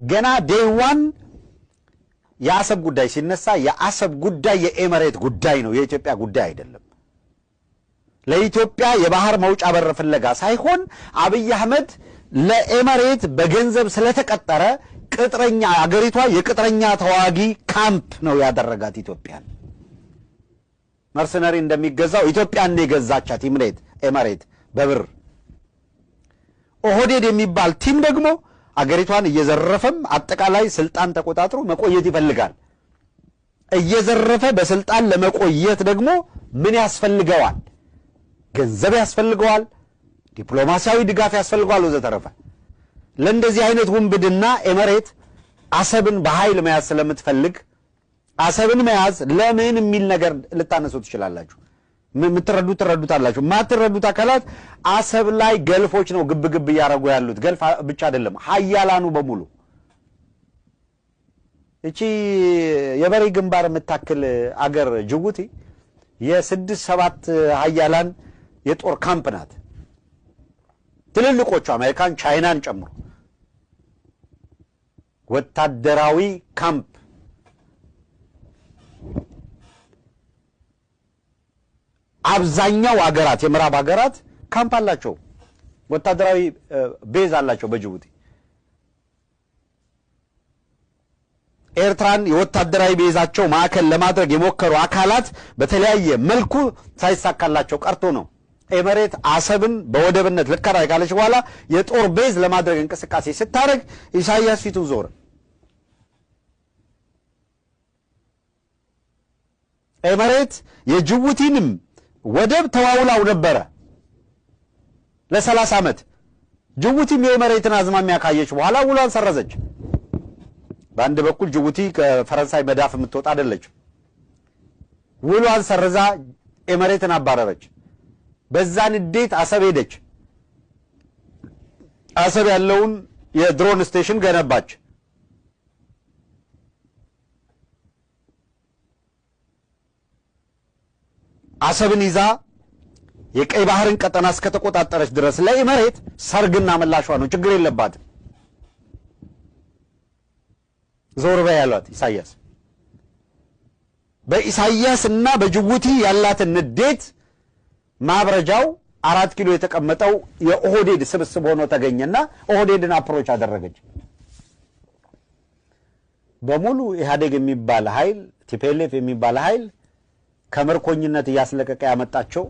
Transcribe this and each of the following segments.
ገና ዴይዋን የአሰብ ጉዳይ ሲነሳ የአሰብ ጉዳይ የኤመሬት ጉዳይ ነው የኢትዮጵያ ጉዳይ አይደለም ለኢትዮጵያ የባህር መውጫ በር ፍለጋ ሳይሆን አብይ አህመድ ለኤመሬት በገንዘብ ስለተቀጠረ ቅጥረኛ አገሪቷ የቅጥረኛ ተዋጊ ካምፕ ነው ያደረጋት ኢትዮጵያን መርሰነሪ እንደሚገዛው ኢትዮጵያን እንደገዛቻት ኤመሬት በብር ኦህዴድ የሚባል ቲም ደግሞ አገሪቷን እየዘረፈም አጠቃላይ ስልጣን ተቆጣጥሮ መቆየት ይፈልጋል እየዘረፈ በስልጣን ለመቆየት ደግሞ ምን ያስፈልገዋል ገንዘብ ያስፈልገዋል ዲፕሎማሲያዊ ድጋፍ ያስፈልገዋል ወዘተረፈ ለእንደዚህ አይነት ወንብድና ኤመሬት አሰብን በኃይል መያዝ ስለምትፈልግ አሰብን መያዝ ለምን የሚል ነገር ልታነሱ ትችላላችሁ ምትረዱታላችሁ ማትረዱት አካላት አሰብ ላይ ገልፎች ነው ግብግብ ያረጉ ያሉት ገልፍ ብቻ አይደለም ሀያላኑ በሙሉ እቺ የበሬ ግንባር መታከል አገር ጅቡቲ የ6-7 ሀያላን የጦር ካምፕ ናት ትልልቆቹ አሜሪካን ቻይናን ጨምሮ ወታደራዊ ካምፕ አብዛኛው አገራት የምዕራብ አገራት ካምፕ አላቸው ወታደራዊ ቤዝ አላቸው በጅቡቲ ኤርትራን የወታደራዊ ቤዛቸው ማዕከል ለማድረግ የሞከሩ አካላት በተለያየ መልኩ ሳይሳካላቸው ቀርቶ ነው ኤመሬት አሰብን በወደብነት ለከራይ ካለች በኋላ የጦር ቤዝ ለማድረግ እንቅስቃሴ ስታረግ ኢሳያስ ፊቱን ዞረ ኤመሬት የጅቡቲንም ወደብ ተዋውላው ነበር ለ30 ዓመት ጅቡቲም የኤመሬትን አዝማሚያ ካየች በኋላ ውሏን ሰረዘች በአንድ በኩል ጅቡቲ ከፈረንሳይ መዳፍ የምትወጣ አይደለች ውሏን ሰረዛ ኤመሬትን አባረረች በዛን እንዴት አሰብ ሄደች አሰብ ያለውን የድሮን ስቴሽን ገነባች አሰብን ይዛ የቀይ ባህርን ቀጠና እስከተቆጣጠረች ድረስ ለኤመሬት ሰርግና መላሿ ነው ችግር የለባትም ዞር በይ ያሏት ኢሳያስ በኢሳያስና በጅቡቲ ያላትን ንዴት ማብረጃው 4 ኪሎ የተቀመጠው የኦህዴድ ስብስብ ሆኖ ተገኘና ኦህዴድን አፕሮች አደረገች በሙሉ ኢህአዴግ የሚባል ኃይል ቲፒኤልኤፍ የሚባል ኃይል ከመርኮኝነት ያስለቀቀ ያመጣቸው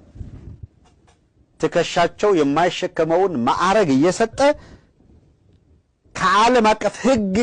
ትከሻቸው የማይሸከመውን ማዕረግ እየሰጠ ከዓለም አቀፍ ህግ